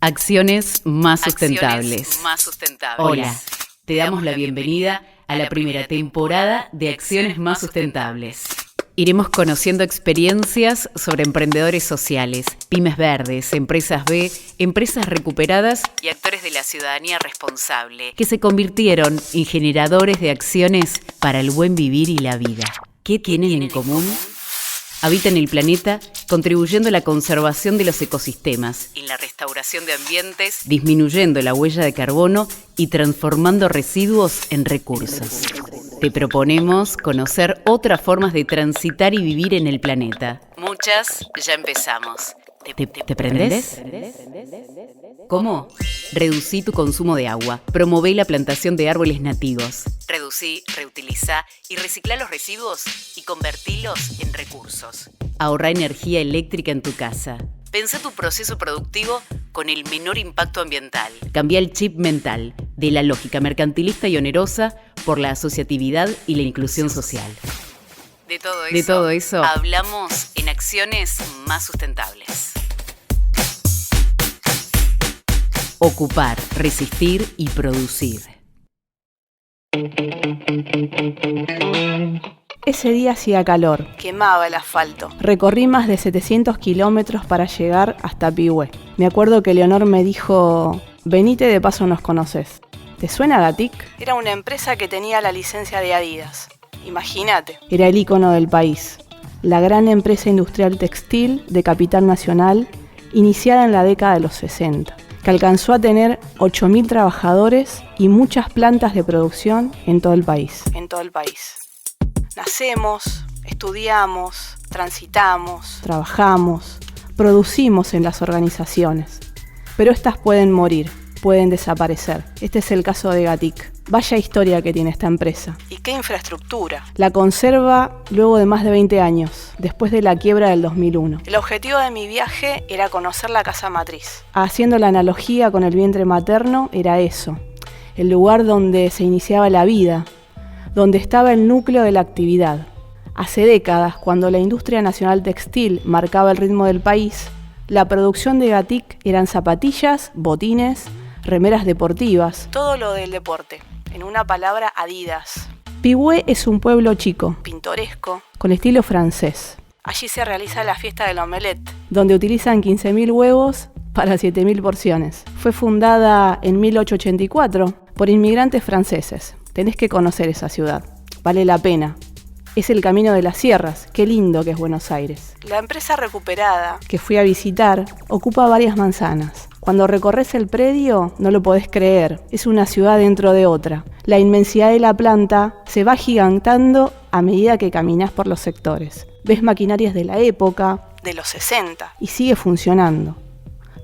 Acciones más sustentables. Acciones más sustentables. Hola, te damos la bienvenida a la primera temporada de Acciones más sustentables. Iremos conociendo experiencias sobre emprendedores sociales, pymes verdes, empresas B, empresas recuperadas Y actores de la ciudadanía responsable. que se convirtieron en generadores de acciones para el buen vivir y la vida. ¿Qué tienen en común? Habitan el planeta contribuyendo a la conservación de los ecosistemas, En la restauración de ambientes. disminuyendo la huella de carbono y transformando residuos en recursos. Te proponemos conocer otras formas de transitar y vivir en el planeta. Muchas, ya empezamos. ¿Te prendés? ¿Cómo? Reducí tu consumo de agua, promové la plantación de árboles nativos. Reducí, reutilizá y reciclá los residuos y convertílos en recursos. Ahorrá energía eléctrica en tu casa. Pensá tu proceso productivo con el menor impacto ambiental. Cambia el chip mental de la lógica mercantilista y onerosa por la asociatividad y la inclusión social. De todo eso hablamos en Acciones más sustentables. Ocupar, resistir y producir. Ese día hacía calor. Quemaba el asfalto. Recorrí más de 700 kilómetros para llegar hasta Pihue. Me acuerdo que Leonor me dijo, venite, de paso nos conoces. ¿Te suena Gatic? Era una empresa que tenía la licencia de Adidas. Imagínate. Era el ícono del país. La gran empresa industrial textil de capital nacional, iniciada en la década de los 60, que alcanzó a tener 8.000 trabajadores y muchas plantas de producción en todo el país. En todo el país. Nacemos, estudiamos, transitamos. Trabajamos, producimos en las organizaciones, pero estas pueden morir, pueden desaparecer. Este es el caso de Gatic. Vaya historia que tiene esta empresa. ¿Y qué infraestructura? La conserva luego de más de 20 años, después de la quiebra del 2001. El objetivo de mi viaje era conocer la casa matriz. Haciendo la analogía con el vientre materno, era eso, el lugar donde se iniciaba la vida, donde estaba el núcleo de la actividad. Hace décadas, cuando la industria nacional textil marcaba el ritmo del país, la producción de Gatic eran zapatillas, botines, remeras deportivas. Todo lo del deporte. En una palabra, Adidas. Pihue es un pueblo chico, Pintoresco. con estilo francés, Allí se realiza la fiesta del omelette. donde utilizan 15.000 huevos para 7.000 porciones. Fue fundada en 1884 por inmigrantes franceses. Tenés que conocer esa ciudad, vale la pena. Es el camino de las sierras, qué lindo que es Buenos Aires. La empresa recuperada. Que fui a visitar, ocupa varias manzanas. Cuando recorres el predio, no lo podés creer, es una ciudad dentro de otra. La inmensidad de la planta se va gigantando a medida que caminas por los sectores. Ves maquinarias de la época De los 60. y sigue funcionando.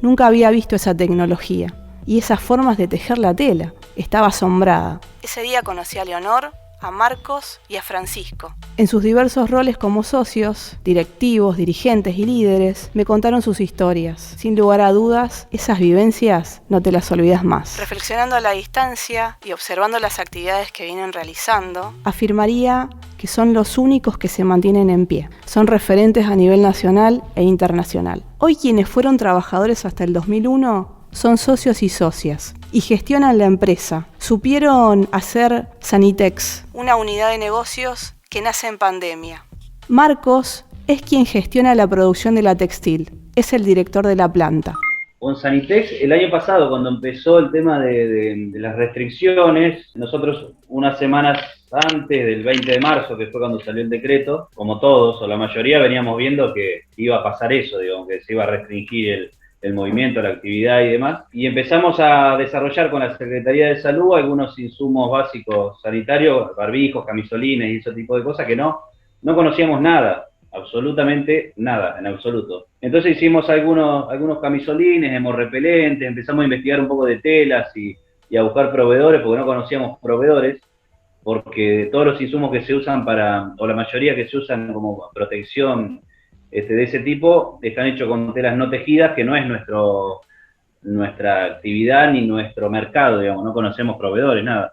Nunca había visto esa tecnología y esas formas de tejer la tela. Estaba asombrada. Ese día conocí a Leonor, a Marcos y a Francisco. En sus diversos roles como socios, directivos, dirigentes y líderes, me contaron sus historias. Sin lugar a dudas, esas vivencias no te las olvidas más. Reflexionando a la distancia y observando las actividades que vienen realizando, Afirmaría que son los únicos que se mantienen en pie. Son referentes a nivel nacional e internacional. Hoy quienes fueron trabajadores hasta el 2001 son socios y socias y gestionan la empresa. Supieron hacer Sanitex. una unidad de negocios que nace en pandemia. Marcos es quien gestiona la producción de la textil. Es el director de la planta. Con Sanitex, el año pasado, cuando empezó el tema de las restricciones, nosotros unas semanas antes del 20 de marzo, que fue cuando salió el decreto, como todos o la mayoría veníamos viendo que iba a pasar eso, digamos, que se iba a restringir el movimiento, la actividad y demás, y empezamos a desarrollar con la Secretaría de Salud algunos insumos básicos sanitarios, barbijos, camisolines y ese tipo de cosas que no conocíamos nada, absolutamente nada, en absoluto. Entonces hicimos algunos camisolines, hemorrepelentes, empezamos a investigar un poco de telas y a buscar proveedores, porque no conocíamos proveedores, porque todos los insumos que se usan o la mayoría que se usan como protección de ese tipo, están hechos con telas no tejidas, que no es nuestra actividad ni nuestro mercado, digamos, no conocemos proveedores, nada.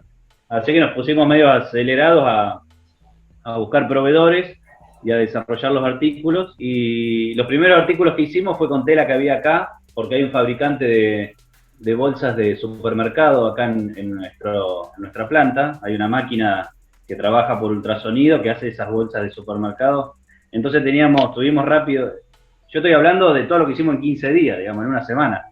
Así que nos pusimos medio acelerados a buscar proveedores y a desarrollar los artículos, y los primeros artículos que hicimos fue con tela que había acá, porque hay un fabricante de bolsas de supermercado acá en nuestra planta. Hay una máquina que trabaja por ultrasonido que hace esas bolsas de supermercado. Entonces tuvimos rápido, yo estoy hablando de todo lo que hicimos en 15 días, digamos, en una semana.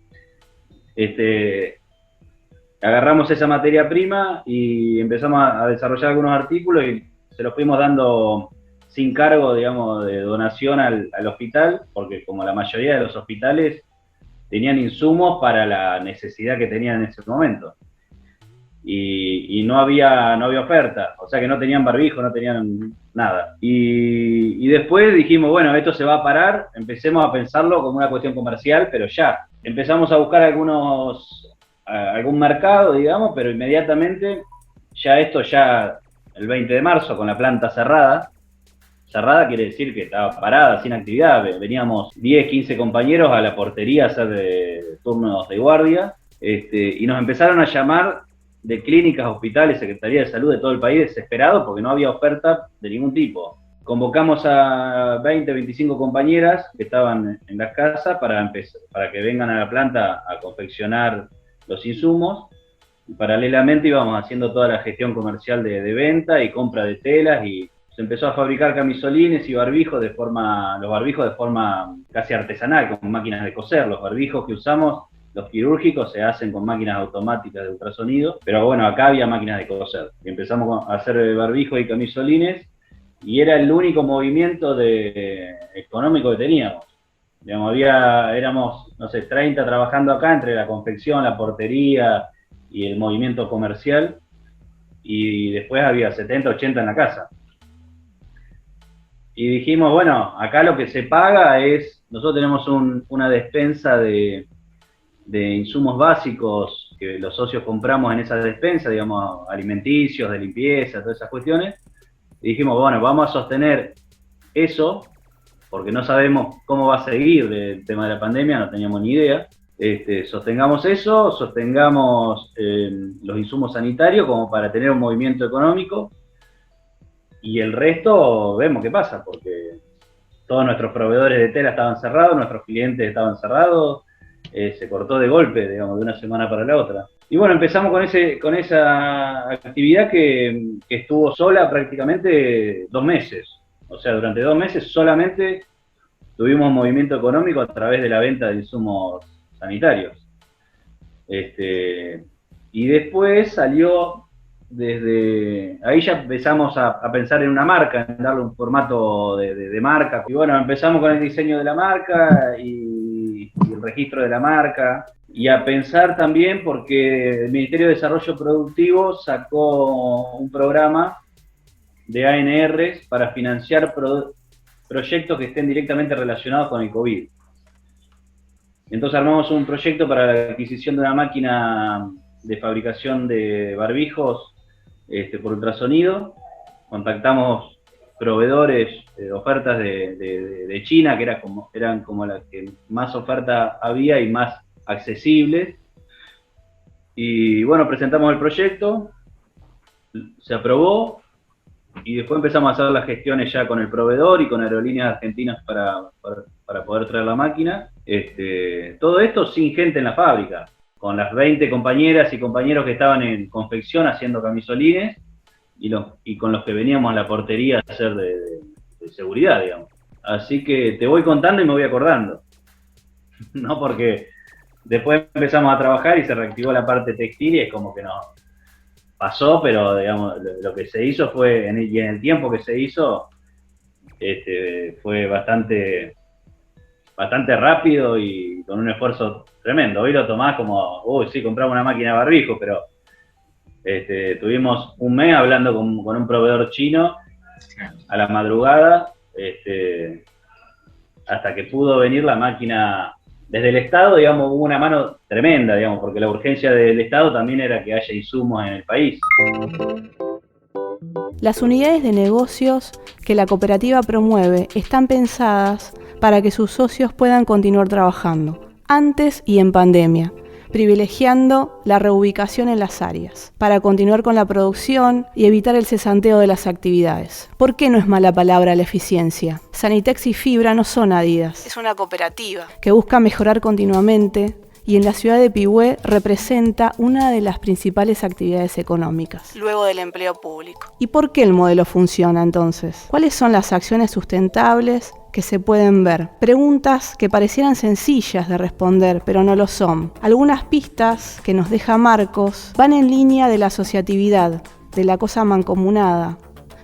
Agarramos esa materia prima y empezamos a desarrollar algunos artículos y se los fuimos dando sin cargo, digamos, de donación al hospital, porque como la mayoría de los hospitales tenían insumos para la necesidad que tenían en ese momento. Y no había oferta, o sea que no tenían barbijo, no tenían nada. Y después dijimos, bueno, esto se va a parar, empecemos a pensarlo como una cuestión comercial, pero ya. Empezamos a buscar algún mercado, digamos, pero inmediatamente, el 20 de marzo, con la planta cerrada quiere decir que estaba parada, sin actividad, veníamos 10, 15 compañeros a la portería a hacer turnos de guardia, y nos empezaron a llamar de clínicas, hospitales, Secretaría de Salud de todo el país, desesperados porque no había oferta de ningún tipo. Convocamos a 20, 25 compañeras que estaban en las casas para que vengan a la planta a confeccionar los insumos, y paralelamente íbamos haciendo toda la gestión comercial de venta y compra de telas, y se empezó a fabricar camisolines y barbijos de forma casi artesanal, con máquinas de coser. Los barbijos que usamos, los quirúrgicos, se hacen con máquinas automáticas de ultrasonido, pero bueno, acá había máquinas de coser. Y empezamos a hacer barbijos y camisolines, y era el único movimiento económico que teníamos. Digamos, éramos, 30 trabajando acá, entre la confección, la portería y el movimiento comercial, y después había 70, 80 en la casa. Y dijimos, bueno, acá lo que se paga nosotros tenemos una despensa de insumos básicos que los socios compramos en esa despensa, digamos, alimenticios, de limpieza, todas esas cuestiones. Y dijimos, bueno, vamos a sostener eso, porque no sabemos cómo va a seguir el tema de la pandemia, no teníamos ni idea. Sostengamos eso, sostengamos los insumos sanitarios como para tener un movimiento económico, y el resto vemos qué pasa, porque todos nuestros proveedores de tela estaban cerrados, nuestros clientes estaban cerrados, se cortó de golpe, digamos, de una semana para la otra. Y bueno, empezamos con esa actividad que estuvo sola prácticamente 2 meses. O sea, durante 2 meses solamente tuvimos movimiento económico a través de la venta de insumos sanitarios. Y después salió, desde ahí ya empezamos a pensar en una marca, en darle un formato de marca. Y bueno, empezamos con el diseño de la marca y el registro de la marca, y a pensar también porque el Ministerio de Desarrollo Productivo sacó un programa de ANRs para financiar proyectos que estén directamente relacionados con el COVID. Entonces armamos un proyecto para la adquisición de una máquina de fabricación de barbijos por ultrasonido. Contactamos proveedores, ofertas de China, que eran como las que más oferta había y más accesibles. Y bueno, presentamos el proyecto, se aprobó, y después empezamos a hacer las gestiones ya con el proveedor y con Aerolíneas Argentinas para poder traer la máquina. Todo esto sin gente en la fábrica, con las 20 compañeras y compañeros que estaban en confección haciendo camisolines, y con los que veníamos a la portería a hacer de seguridad, digamos. Así que te voy contando y me voy acordando, ¿no? Porque después empezamos a trabajar y se reactivó la parte textil, y es como que no pasó, pero digamos, lo que se hizo fue, en el tiempo que se hizo, fue bastante rápido y con un esfuerzo tremendo. Hoy lo tomás como, uy, sí, compramos una máquina de barbijo, pero tuvimos un mes hablando con un proveedor chino a la madrugada, hasta que pudo venir la máquina. Desde el Estado, digamos, hubo una mano tremenda, digamos, porque la urgencia del Estado también era que haya insumos en el país. Las unidades de negocios que la cooperativa promueve están pensadas para que sus socios puedan continuar trabajando, antes y en pandemia, privilegiando la reubicación en las áreas, para continuar con la producción y evitar el cesanteo de las actividades. ¿Por qué no es mala palabra la eficiencia? Sanitex y Fibra no son Adidas. Es una cooperativa que busca mejorar continuamente y en la ciudad de Pihue representa una de las principales actividades económicas. luego del empleo público. ¿Y por qué el modelo funciona entonces? ¿Cuáles son las acciones sustentables que se pueden ver? Preguntas que parecieran sencillas de responder, pero no lo son. Algunas pistas que nos deja Marcos van en línea de la asociatividad, de la cosa mancomunada,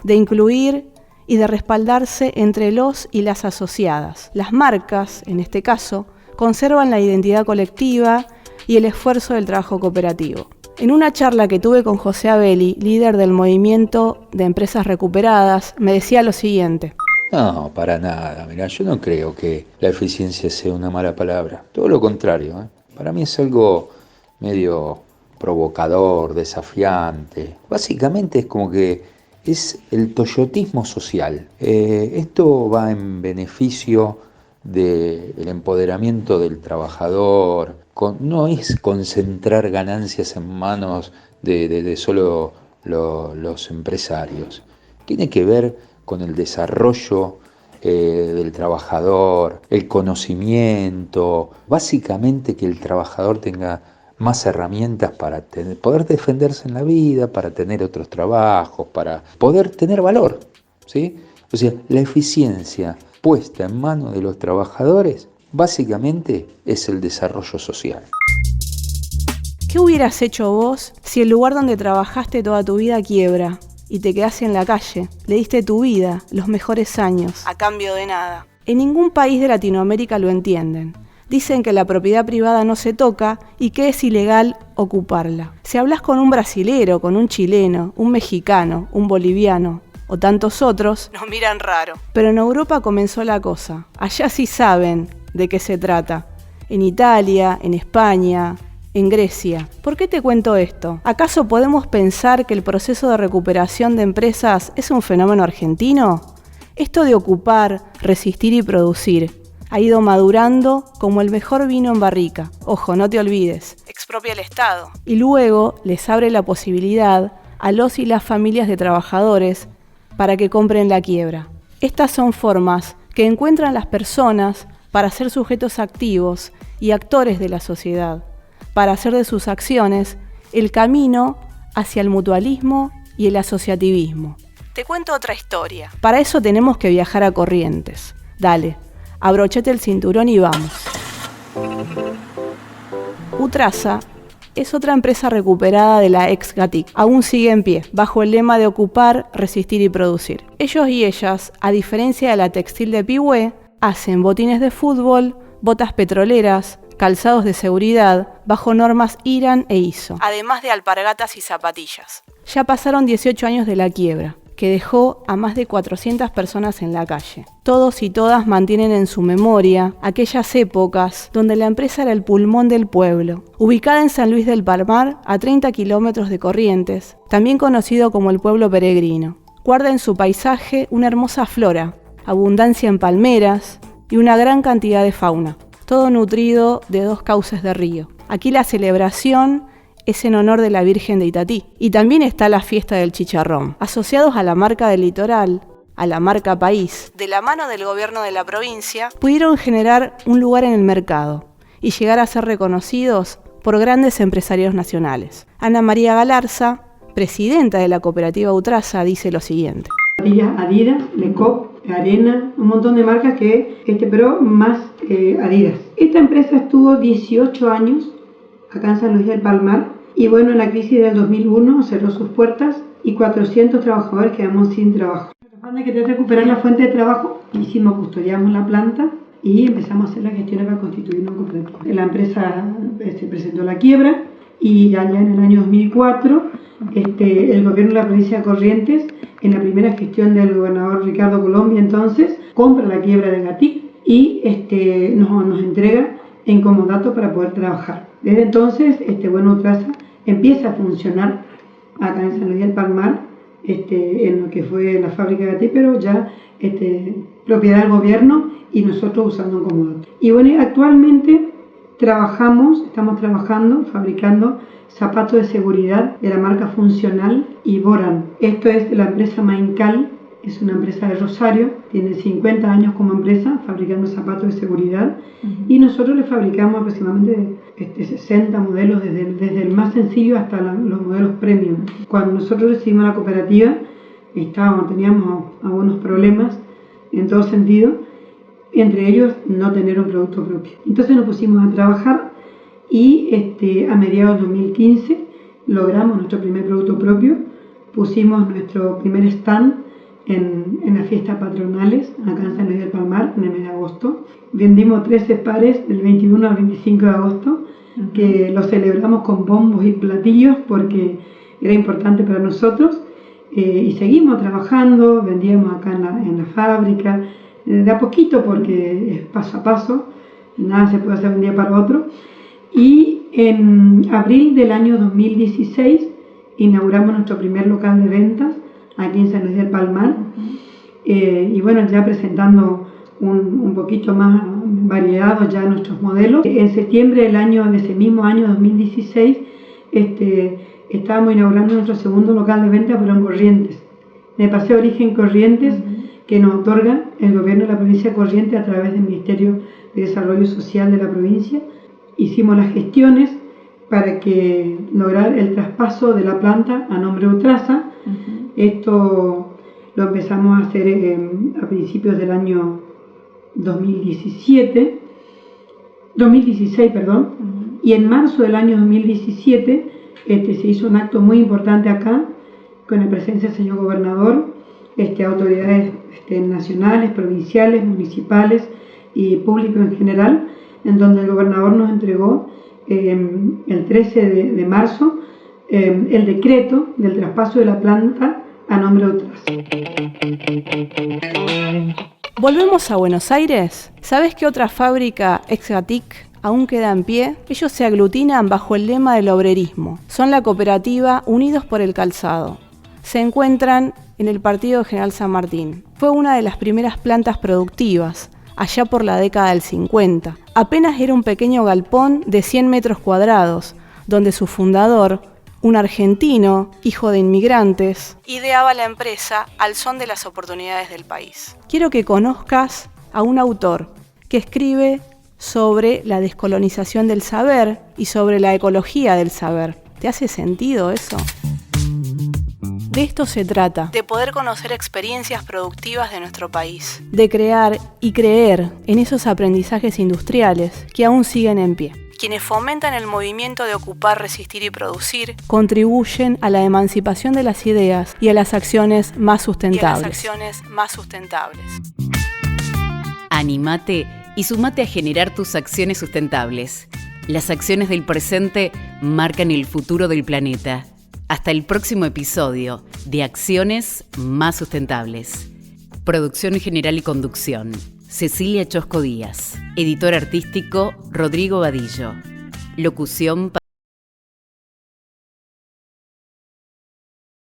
de incluir y de respaldarse entre los y las asociadas. Las marcas, en este caso, conservan la identidad colectiva y el esfuerzo del trabajo cooperativo. En una charla que tuve con José Abeli, líder del movimiento de empresas recuperadas, me decía lo siguiente. No, para nada. Mirá, yo no creo que la eficiencia sea una mala palabra. Todo lo contrario, ¿eh? Para mí es algo medio provocador, desafiante. Básicamente es como que es el toyotismo social. Esto va en beneficio del empoderamiento del trabajador. No es concentrar ganancias en manos de solo los empresarios. Tiene que ver con el desarrollo del trabajador, el conocimiento, básicamente que el trabajador tenga más herramientas para poder defenderse en la vida, para tener otros trabajos, para poder tener valor, ¿sí? O sea, la eficiencia puesta en manos de los trabajadores básicamente es el desarrollo social. ¿Qué hubieras hecho vos si el lugar donde trabajaste toda tu vida quiebra y te quedás en la calle? Le diste tu vida, los mejores años. A cambio de nada. En ningún país de Latinoamérica lo entienden. Dicen que la propiedad privada no se toca y que es ilegal ocuparla. Si hablas con un brasilero, con un chileno, un mexicano, un boliviano o tantos otros, Nos miran raro. pero en Europa comenzó la cosa. Allá sí saben de qué se trata. En Italia, en España, en Grecia. ¿Por qué te cuento esto? ¿Acaso podemos pensar que el proceso de recuperación de empresas es un fenómeno argentino? Esto de ocupar, resistir y producir ha ido madurando como el mejor vino en barrica. Ojo, no te olvides. Expropia el Estado. Y luego les abre la posibilidad a los y las familias de trabajadores para que compren la quiebra. Estas son formas que encuentran las personas para ser sujetos activos y actores de la sociedad, para hacer de sus acciones el camino hacia el mutualismo y el asociativismo. Te cuento otra historia. Para eso tenemos que viajar a Corrientes. Dale, abrochate el cinturón y vamos. Utrasa es otra empresa recuperada de la ex Gatic. Aún sigue en pie, bajo el lema de ocupar, resistir y producir. Ellos y ellas, a diferencia de la textil de Pihue, hacen botines de fútbol, botas petroleras, calzados de seguridad, bajo normas IRAN e ISO. Además de alpargatas y zapatillas. Ya pasaron 18 años de la quiebra, que dejó a más de 400 personas en la calle. Todos y todas mantienen en su memoria aquellas épocas donde la empresa era el pulmón del pueblo. Ubicada en San Luis del Palmar, a 30 kilómetros de Corrientes, también conocido como el pueblo peregrino. Guarda en su paisaje una hermosa flora, abundancia en palmeras y una gran cantidad de fauna, todo nutrido de 2 cauces de río. Aquí la celebración es en honor de la Virgen de Itatí. Y también está la fiesta del chicharrón. Asociados a la marca del litoral, a la marca país, De la mano del gobierno de la provincia, pudieron generar un lugar en el mercado y llegar a ser reconocidos por grandes empresarios nacionales. Ana María Galarza, presidenta de la cooperativa Utrasa, dice lo siguiente. Adidas, Lecop, Arena, un montón de marcas pero más Adidas. Esta empresa estuvo 18 años acá en San Luis del Palmar y bueno, en la crisis del 2001 cerró sus puertas y 400 trabajadores quedamos sin trabajo. Cuando querer recuperar la fuente de trabajo, custodiamos la planta y empezamos a hacer la gestión para constituir una cooperativa. La empresa se presentó la quiebra y allá en el año 2004 el gobierno de la provincia de Corrientes, en la primera gestión del gobernador Ricardo Colombia entonces, compra la quiebra de Gatic y nos entrega en comodato para poder trabajar. Desde entonces, Utrasa empieza a funcionar acá en San Luis del Palmar, en lo que fue la fábrica de Gatic, pero ya propiedad del gobierno y nosotros usando un comodato. Y bueno, actualmente estamos trabajando, fabricando zapatos de seguridad de la marca Funcional y Boran. Esto es de la empresa Maincal, es una empresa de Rosario, tiene 50 años como empresa fabricando zapatos de seguridad y nosotros le fabricamos aproximadamente 60 modelos, desde el más sencillo hasta los modelos premium. Cuando nosotros recibimos la cooperativa teníamos algunos problemas en todo sentido, entre ellos no tener un producto propio. Entonces nos pusimos a trabajar y a mediados de 2015 logramos nuestro primer producto propio, pusimos nuestro primer stand en las fiestas patronales acá en San Luis del Palmar en el mes de agosto. Vendimos 13 pares del 21 al 25 de agosto, que lo celebramos con bombos y platillos porque era importante para nosotros, y seguimos trabajando, vendíamos acá en la fábrica, de a poquito porque es paso a paso, nada se puede hacer de un día para otro. Y en abril del año 2016 inauguramos nuestro primer local de ventas aquí en San Luis del Palmar, y bueno, ya presentando un poquito más variados ya nuestros modelos. En septiembre de ese mismo año 2016 estábamos inaugurando nuestro segundo local de venta, pero en Corrientes, en el Paseo Origen Corrientes, que nos otorga el gobierno de la provincia de Corrientes a través del Ministerio de Desarrollo Social de la provincia. Hicimos las gestiones para lograr el traspaso de la planta a nombre de Utrasa. Esto lo empezamos a hacer a principios del año 2016, y en marzo del año 2017 se hizo un acto muy importante acá, con la presencia del señor gobernador, autoridades nacionales, provinciales, municipales y público en general, en donde el gobernador nos entregó el 13 de marzo el decreto del traspaso de la planta a nombre de Utrasa. ¿Volvemos a Buenos Aires? ¿Sabes qué otra fábrica Exgatic aún queda en pie? Ellos se aglutinan bajo el lema del obrerismo. Son la cooperativa Unidos por el Calzado. Se encuentran en el partido General San Martín. Fue una de las primeras plantas productivas, allá por la década del 50. Apenas era un pequeño galpón de 100 metros cuadrados, donde su fundador, un argentino, hijo de inmigrantes, ideaba la empresa al son de las oportunidades del país. Quiero que conozcas a un autor que escribe sobre la descolonización del saber y sobre la ecología del saber. ¿Te hace sentido eso? De esto se trata. De poder conocer experiencias productivas de nuestro país. De crear y creer en esos aprendizajes industriales que aún siguen en pie. Quienes fomentan el movimiento de ocupar, resistir y producir, contribuyen a la emancipación de las ideas y a las acciones más sustentables. Anímate y sumate a generar tus acciones sustentables. Las acciones del presente marcan el futuro del planeta. Hasta el próximo episodio de Acciones Más Sustentables. Producción general y conducción: Cecilia Chosco Díaz. Editor artístico: Rodrigo Vadillo. Locución